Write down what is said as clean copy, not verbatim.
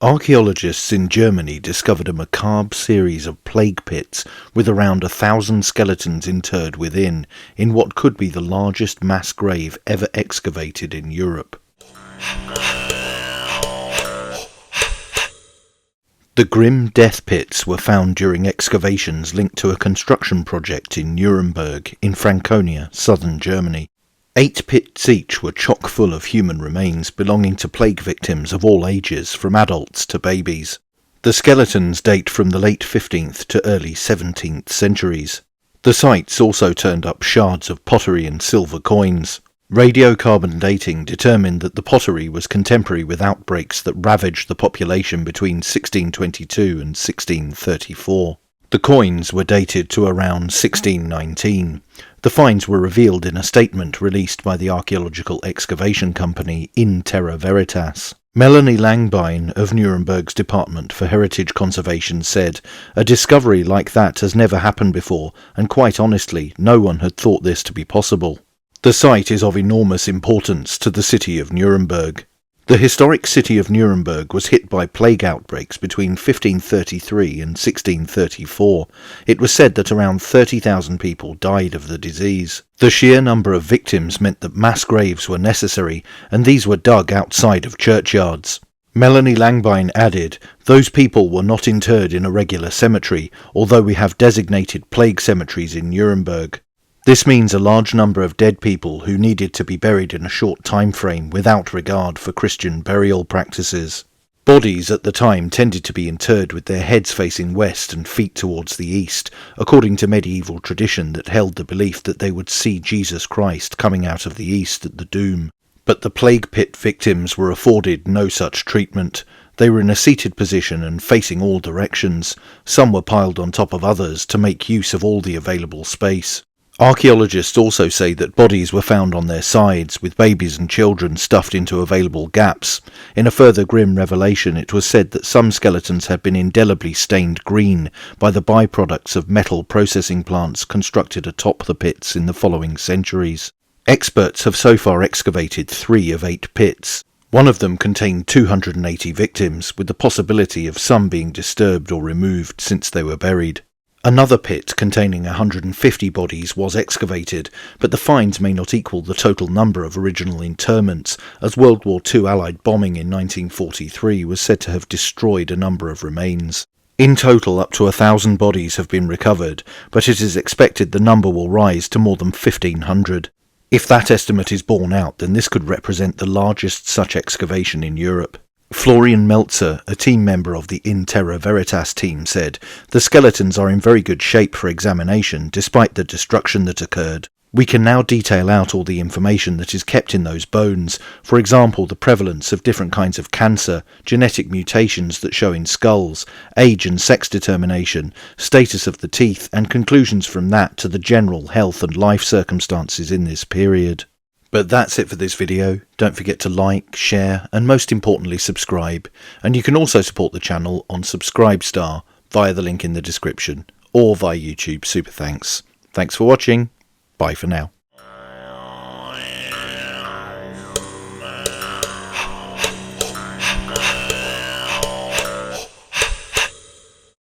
Archaeologists in Germany discovered a macabre series of plague pits with around 1,000 skeletons interred within, in what could be the largest mass grave ever excavated in Europe. The grim death pits were found during excavations linked to a construction project in Nuremberg, in Franconia, southern Germany. 8 pits each were chock full of human remains belonging to plague victims of all ages, from adults to babies. The skeletons date from the late 15th to early 17th centuries. The sites also turned up shards of pottery and silver coins. Radiocarbon dating determined that the pottery was contemporary with outbreaks that ravaged the population between 1622 and 1634. The coins were dated to around 1619. The finds were revealed in a statement released by the archaeological excavation company In Terra Veritas. Melanie Langbein of Nuremberg's Department for Heritage Conservation said, "A discovery like that has never happened before, and quite honestly, no one had thought this to be possible." The site is of enormous importance to the city of Nuremberg. The historic city of Nuremberg was hit by plague outbreaks between 1533 and 1634. It was said that around 30,000 people died of the disease. The sheer number of victims meant that mass graves were necessary, and these were dug outside of churchyards. Melanie Langbein added, "Those people were not interred in a regular cemetery, although we have designated plague cemeteries in Nuremberg. This means a large number of dead people who needed to be buried in a short time frame without regard for Christian burial practices." Bodies at the time tended to be interred with their heads facing west and feet towards the east, according to medieval tradition that held the belief that they would see Jesus Christ coming out of the east at the doom. But the plague pit victims were afforded no such treatment. They were in a seated position and facing all directions. Some were piled on top of others to make use of all the available space. Archaeologists also say that bodies were found on their sides, with babies and children stuffed into available gaps. In a further grim revelation, it was said that some skeletons had been indelibly stained green by the byproducts of metal processing plants constructed atop the pits in the following centuries. Experts have so far excavated 3 of 8 pits. One of them contained 280 victims, with the possibility of some being disturbed or removed since they were buried. Another pit containing 150 bodies was excavated, but the finds may not equal the total number of original interments, as World War II Allied bombing in 1943 was said to have destroyed a number of remains. In total, up to 1,000 bodies have been recovered, but it is expected the number will rise to more than 1,500. If that estimate is borne out, then this could represent the largest such excavation in Europe. Florian Meltzer, a team member of the In Terra Veritas team, said, "The skeletons are in very good shape for examination, despite the destruction that occurred. We can now detail out all the information that is kept in those bones, for example the prevalence of different kinds of cancer, genetic mutations that show in skulls, age and sex determination, status of the teeth, and conclusions from that to the general health and life circumstances in this period." But that's it for this video. Don't forget to like, share, and most importantly subscribe. And you can also support the channel on Subscribestar via the link in the description, or via YouTube Super Thanks. Thanks for watching. Bye for now.